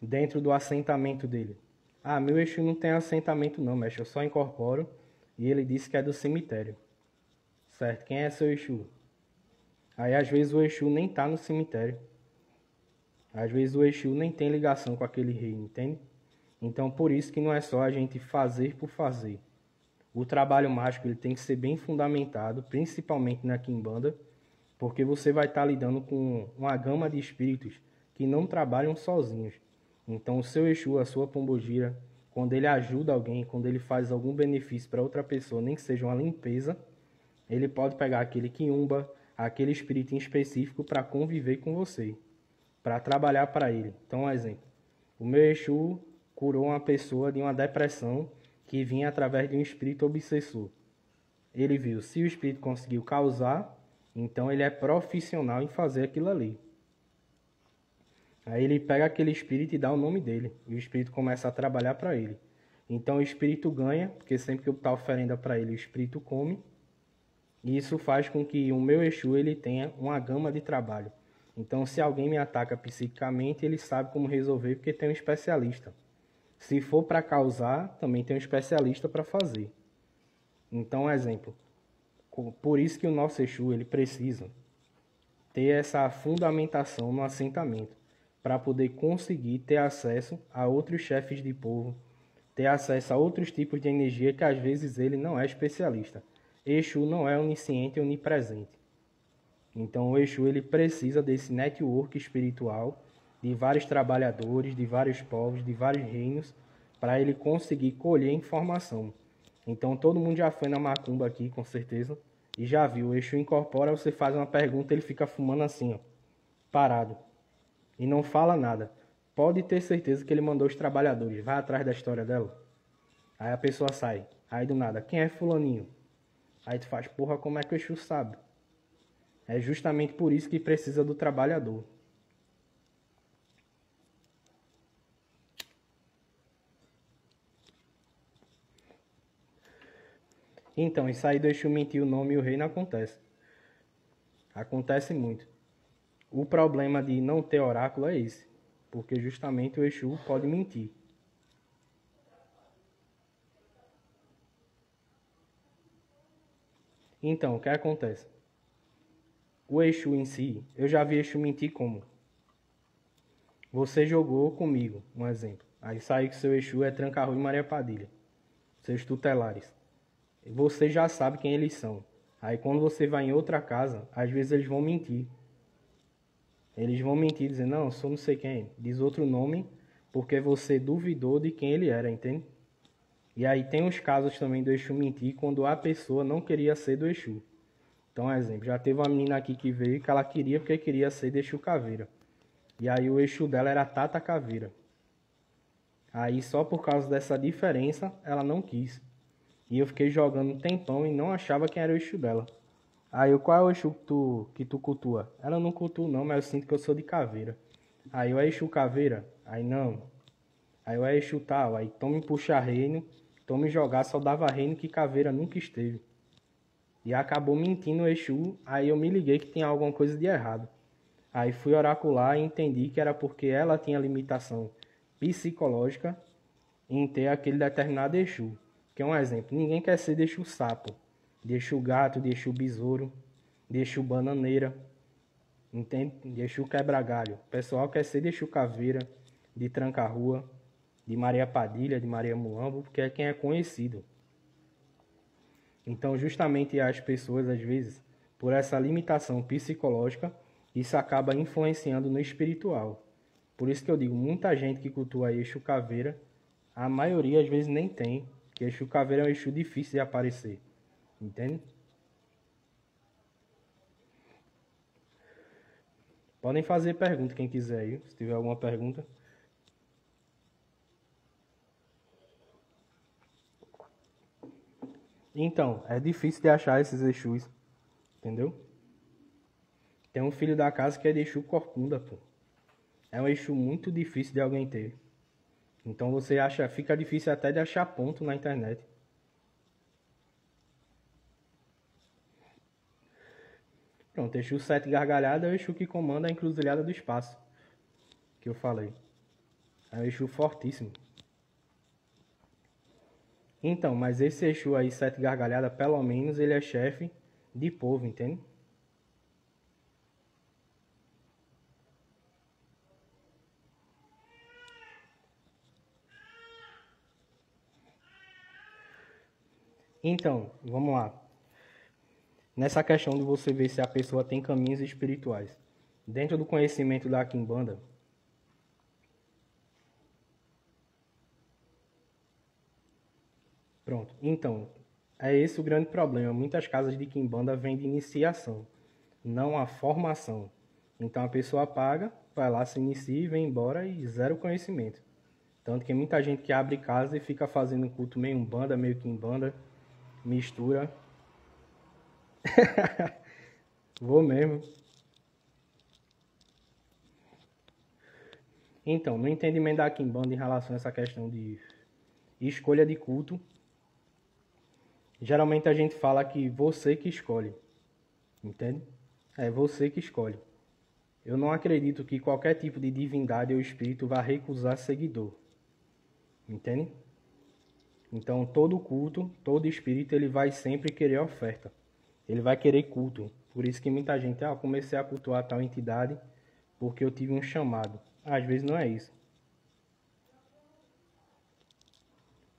dentro do assentamento dele? Ah, meu Exu não tem assentamento não, mestre, eu só incorporo e ele disse que é do cemitério. Certo? Quem é seu Exu? Aí às vezes o Exu nem está no cemitério. Às vezes o Exu nem tem ligação com aquele reino, entende? Então por isso que não é só a gente fazer por fazer. O trabalho mágico ele tem que ser bem fundamentado, principalmente na quimbanda, porque você vai estar lidando com uma gama de espíritos que não trabalham sozinhos. Então o seu Exu, a sua pombogira, quando ele ajuda alguém, quando ele faz algum benefício para outra pessoa, nem que seja uma limpeza, ele pode pegar aquele quiumba, aquele espírito em específico para conviver com você, para trabalhar para ele. Então, um exemplo. O meu Exu curou uma pessoa de uma depressão que vinha através de um espírito obsessor. Ele viu, se o espírito conseguiu causar, Então ele é profissional em fazer aquilo ali. Aí ele pega aquele espírito e dá o nome dele. E o espírito começa a trabalhar para ele. Então o espírito ganha, porque sempre que eu botar oferenda para ele, o espírito come. E isso faz com que o meu Exu ele tenha uma gama de trabalho. Então se alguém me ataca psiquicamente, ele sabe como resolver, porque tem um especialista. Se for para causar, também tem um especialista para fazer. Então, exemplo. Por isso que o nosso Exu ele precisa ter essa fundamentação no assentamento, para poder conseguir ter acesso a outros chefes de povo, ter acesso a outros tipos de energia que às vezes ele não é especialista. Exu não é onisciente e onipresente. Então o Exu ele precisa desse network espiritual de vários trabalhadores, de vários povos, de vários reinos, para ele conseguir colher informação. Então todo mundo já foi na macumba aqui, com certeza, e já viu. O Exu incorpora, você faz uma pergunta, ele fica fumando assim, ó, parado. E não fala nada. Pode ter certeza que ele mandou os trabalhadores. Vai atrás da história dela. Aí a pessoa sai. Aí do nada, quem é fulaninho? Aí tu faz, porra, como é que o Exu sabe? É justamente por isso que precisa do trabalhador. Então, isso aí do Exu mentir o nome e o rei não acontece. Acontece muito. O problema de não ter oráculo é esse. Porque justamente o Exu pode mentir. Então, o que acontece? O Exu em si, eu já vi Exu mentir como? Você jogou comigo, um exemplo. Aí saiu que seu Exu é Tranca-Rua e Maria Padilha. Seus tutelares. Você já sabe quem eles são. Aí quando você vai em outra casa, às vezes eles vão mentir. Eles vão mentir, dizer, não, sou não sei quem. Diz outro nome, porque você duvidou de quem ele era, entende? E aí tem os casos também do Exu mentir quando a pessoa não queria ser do Exu. Então, exemplo, já teve uma menina aqui que veio que ela queria porque queria ser de Exu Caveira. E aí o Exu dela era Tata Caveira. Aí só por causa dessa diferença, ela não quis. E eu fiquei jogando um tempão e não achava quem era o Exu dela. Aí eu, qual é o Exu que tu cultua? Ela não cultua não, mas eu sinto que eu sou de Caveira. Aí eu é Exu Caveira? Aí não. Aí eu é Exu tal. Aí tome puxar reino, tome jogar, só dava reino que Caveira nunca esteve. E acabou mentindo o Exu, aí eu me liguei que tinha alguma coisa de errado. Aí fui oracular e entendi que era porque ela tinha limitação psicológica em ter aquele determinado Exu. Que é um exemplo, ninguém quer ser de Exu sapo, de Exu gato, de Exu besouro, de Exu bananeira, entende? De Exu quebra-galho. O pessoal quer ser de Exu caveira, de Tranca-Rua, de Maria Padilha, de Maria Mulambo, porque é quem é conhecido. Então, justamente as pessoas, às vezes, por essa limitação psicológica, isso acaba influenciando no espiritual. Por isso que eu digo, muita gente que cultua Exu Caveira, a maioria às vezes nem tem, porque Exu Caveira é um Exu difícil de aparecer. Entende? Podem fazer pergunta quem quiser aí, se tiver alguma pergunta. Então, é difícil de achar esses Exus, entendeu? Tem um filho da casa que é de Exu Corcunda, pô. É um Exu muito difícil de alguém ter. Então você acha, fica difícil até de achar ponto na internet. Pronto, Exu 7 gargalhada é o Exu que comanda a encruzilhada do espaço, que eu falei. É um Exu fortíssimo. Então, mas esse Exu aí, 7 gargalhada, pelo menos ele é chefe de povo, entende? Então, vamos lá. Nessa questão de você ver se a pessoa tem caminhos espirituais. Dentro do conhecimento da Quimbanda, pronto. Então, é esse o grande problema. Muitas casas de Quimbanda vêm de iniciação, não a formação. Então a pessoa paga, vai lá, se inicia e vem embora e zero conhecimento. Tanto que muita gente que abre casa e fica fazendo um culto meio umbanda, meio Quimbanda, mistura. Vou mesmo. Então, no entendimento da Quimbanda em relação a essa questão de escolha de culto, geralmente a gente fala que você que escolhe, entende? É você que escolhe. Eu não acredito que qualquer tipo de divindade ou espírito vá recusar seguidor, entende? Então, todo culto, todo espírito, ele vai sempre querer oferta. Ele vai querer culto. Por isso que muita gente, comecei a cultuar tal entidade porque eu tive um chamado. Às vezes não é isso.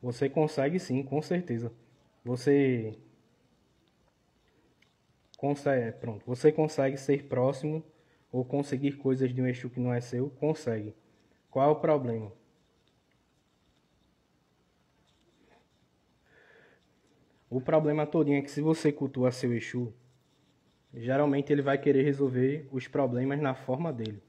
Você consegue sim, com certeza. Você você consegue ser próximo ou conseguir coisas de um Exu que não é seu? Consegue. Qual é o problema? O problema todinho é que se você cultua seu Exu, geralmente ele vai querer resolver os problemas na forma dele.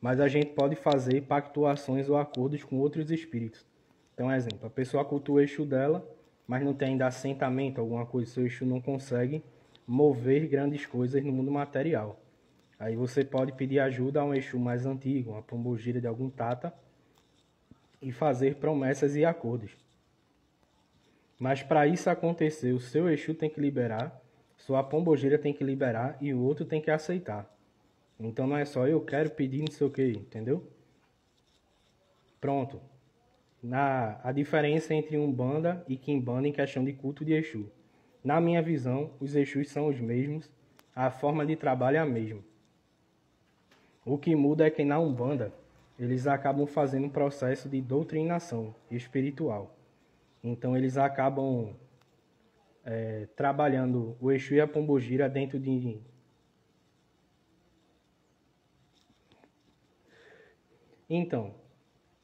Mas a gente pode fazer pactuações ou acordos com outros espíritos. Então, exemplo, a pessoa cultua o Exu dela, mas não tem ainda assentamento, alguma coisa, seu Exu não consegue mover grandes coisas no mundo material. Aí você pode pedir ajuda a um Exu mais antigo, uma pombogira de algum tata, e fazer promessas e acordos. Mas para isso acontecer, o seu Exu tem que liberar, sua pombogira tem que liberar e o outro tem que aceitar. Então não é só eu quero pedir não sei o que, entendeu? Pronto. A diferença entre Umbanda e Quimbanda em questão de culto de Exu. Na minha visão, os Exus são os mesmos, a forma de trabalho é a mesma. O que muda é que na Umbanda, eles acabam fazendo um processo de doutrinação espiritual. Então eles acabam trabalhando o Exu e a Pombogira dentro de... Então,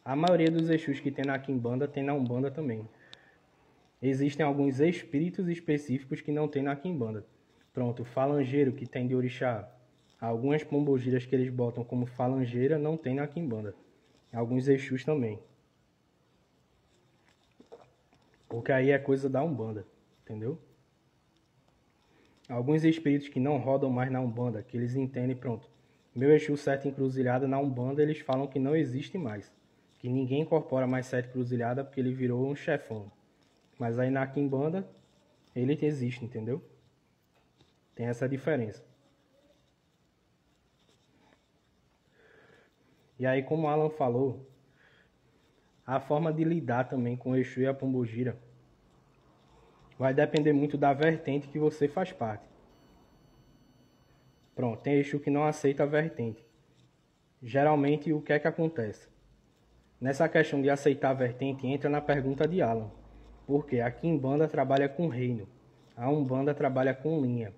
a maioria dos Exus que tem na Quimbanda tem na Umbanda também. Existem alguns espíritos específicos que não tem na Quimbanda. Pronto, o falangeiro que tem de orixá. Algumas pombogiras que eles botam como falangeira não tem na Quimbanda. Alguns Exus também. Porque aí é coisa da Umbanda, entendeu? Alguns espíritos que não rodam mais na Umbanda, que eles entendem, pronto. Meu Exu Sete Encruzilhada na Umbanda, eles falam que não existe mais. Que ninguém incorpora mais Sete Encruzilhada porque ele virou um chefão. Mas aí na Quimbanda, ele existe, entendeu? Tem essa diferença. E aí, como o Alan falou, a forma de lidar também com o Exu e a Pombogira vai depender muito da vertente que você faz parte. Pronto, tem Exu que não aceita a vertente. Geralmente, o que é que acontece? Nessa questão de aceitar a vertente, entra na pergunta de Alan. Porque a Quimbanda trabalha com reino, a Umbanda trabalha com linha.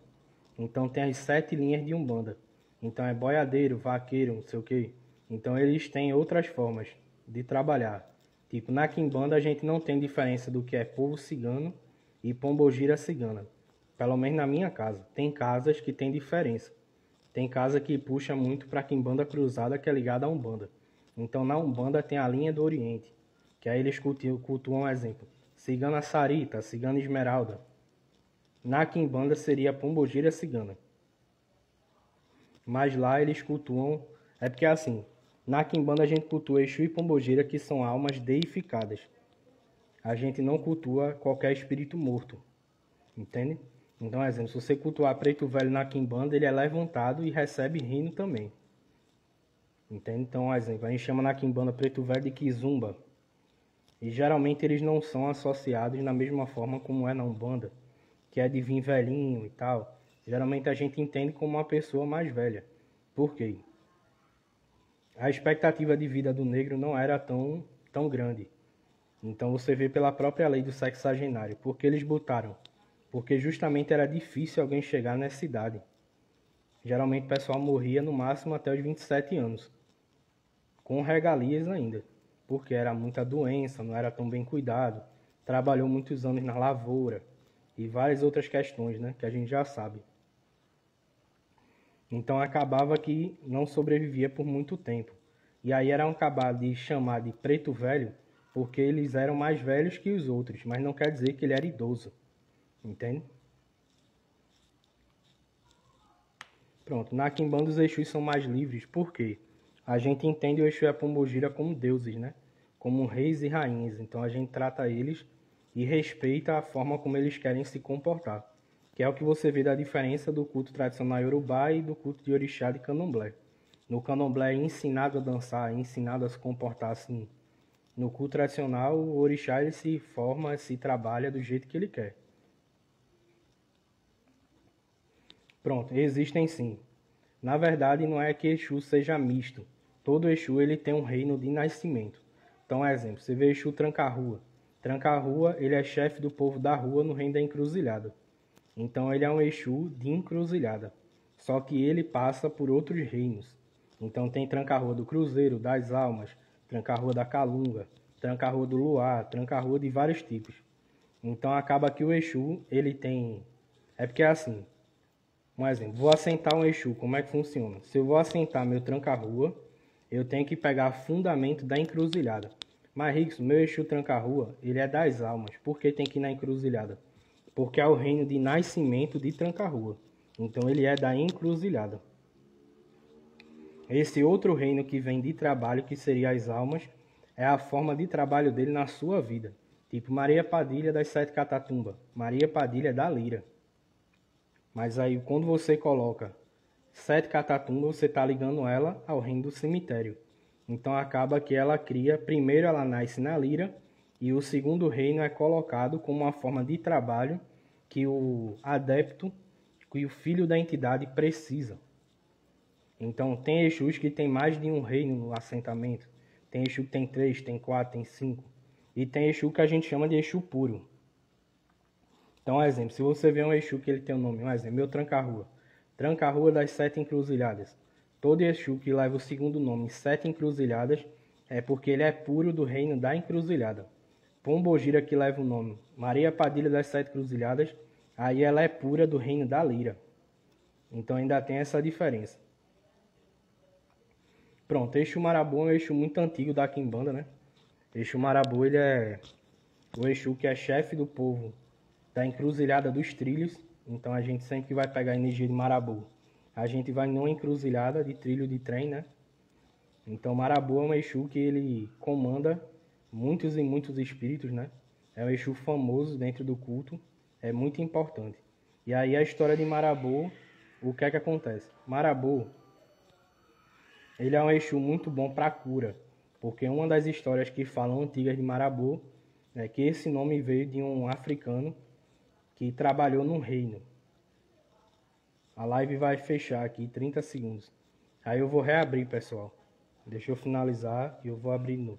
Então tem as 7 linhas de Umbanda. Então é boiadeiro, vaqueiro, não sei o que. Então eles têm outras formas de trabalhar. Tipo, na Quimbanda a gente não tem diferença do que é povo cigano e pombogira cigana. Pelo menos na minha casa. Tem casas que tem diferença. Tem casa que puxa muito para Quimbanda cruzada, que é ligada à Umbanda. Então na Umbanda tem a linha do Oriente, que aí eles cultuam, um exemplo, cigana Sarita, cigana Esmeralda. Na Quimbanda seria pombogira cigana. Mas lá eles cultuam... É porque assim, na Quimbanda a gente cultua Exu e Pombogira, que são almas deificadas. A gente não cultua qualquer espírito morto. Entende? Então, exemplo, se você cultuar Preto Velho na Quimbanda, ele é levantado e recebe reino também. Entende? Então, exemplo, a gente chama na Quimbanda Preto Velho de Kizumba. E geralmente eles não são associados da mesma forma como é na Umbanda, que é de vir velhinho e tal. Geralmente a gente entende como uma pessoa mais velha. Por quê? A expectativa de vida do negro não era tão grande. Então você vê pela própria lei do sexagenário. Por que eles botaram? Porque justamente era difícil alguém chegar nessa idade. Geralmente o pessoal morria no máximo até os 27 anos. Com regalias ainda. Porque era muita doença, não era tão bem cuidado. Trabalhou muitos anos na lavoura. E várias outras questões, né, que a gente já sabe. Então acabava que não sobrevivia por muito tempo. E aí era acabar de chamar de preto velho, porque eles eram mais velhos que os outros, mas não quer dizer que ele era idoso. Entende? Pronto, na Quimbanda os Exus são mais livres, por quê? A gente entende o Exu e a Pombogira como deuses, né? Como reis e rainhas. Então a gente trata eles e respeita a forma como eles querem se comportar. Que é o que você vê da diferença do culto tradicional iorubá e do culto de orixá de candomblé. No candomblé é ensinado a dançar, é ensinado a se comportar assim. No culto tradicional, o orixá ele se forma, se trabalha do jeito que ele quer. Pronto, existem sim. Na verdade, não é que Exu seja misto. Todo Exu ele tem um reino de nascimento. Então, exemplo, você vê Exu Tranca-Rua. Tranca-Rua, ele é chefe do povo da rua no reino da encruzilhada. Então, ele é um Exu de encruzilhada. Só que ele passa por outros reinos. Então, tem Tranca-Rua do Cruzeiro, das Almas, Tranca-Rua da Calunga, Tranca-Rua do Luar, Tranca-Rua de vários tipos. Então, acaba que o Exu, ele tem... É porque é assim, um exemplo, vou assentar um Exu, como é que funciona? Se eu vou assentar meu tranca-rua, eu tenho que pegar fundamento da encruzilhada. Mas, Rickson, meu Exu tranca-rua, ele é das almas. Por que tem que ir na encruzilhada? Porque é o reino de nascimento de tranca-rua. Então, ele é da encruzilhada. Esse outro reino que vem de trabalho, que seria as almas, é a forma de trabalho dele na sua vida. Tipo, Maria Padilha das Sete Catatumba. Maria Padilha da Lira. Mas aí, quando você coloca Sete Catatumba, você está ligando ela ao reino do cemitério. Então, acaba que ela cria... Primeiro, ela nasce na lira. E o segundo reino é colocado como uma forma de trabalho que o adepto, que o filho da entidade precisa. Então, tem Exus que tem mais de um reino no assentamento. Tem Exu que tem 3, tem 4, tem 5. E tem Exu que a gente chama de Exu puro. Então, um exemplo, se você vê um Exu que ele tem um nome, um exemplo, meu Tranca-Rua. Tranca-Rua das Sete Encruzilhadas. Todo Exu que leva o segundo nome, Sete Encruzilhadas, é porque ele é puro do reino da encruzilhada. Pombogira que leva o nome Maria Padilha das Sete Encruzilhadas, aí ela é pura do reino da lira. Então ainda tem essa diferença. Pronto, Exu Marabu é um Exu muito antigo da Quimbanda, né? Exu Marabu, ele é o Exu que é chefe do povo da encruzilhada dos trilhos. Então a gente sempre vai pegar a energia de Marabu. A gente vai numa encruzilhada de trilho de trem, né? Então Marabu é um Exu que ele comanda muitos e muitos espíritos, né? É um Exu famoso dentro do culto, é muito importante. E aí a história de Marabu, o que é que acontece? Marabu, ele é um Exu muito bom para cura, porque uma das histórias que falam antigas de Marabu é que esse nome veio de um africano que trabalhou num reino. A live vai fechar aqui 30 segundos. Aí eu vou reabrir, pessoal. Deixa eu finalizar e eu vou abrir de novo.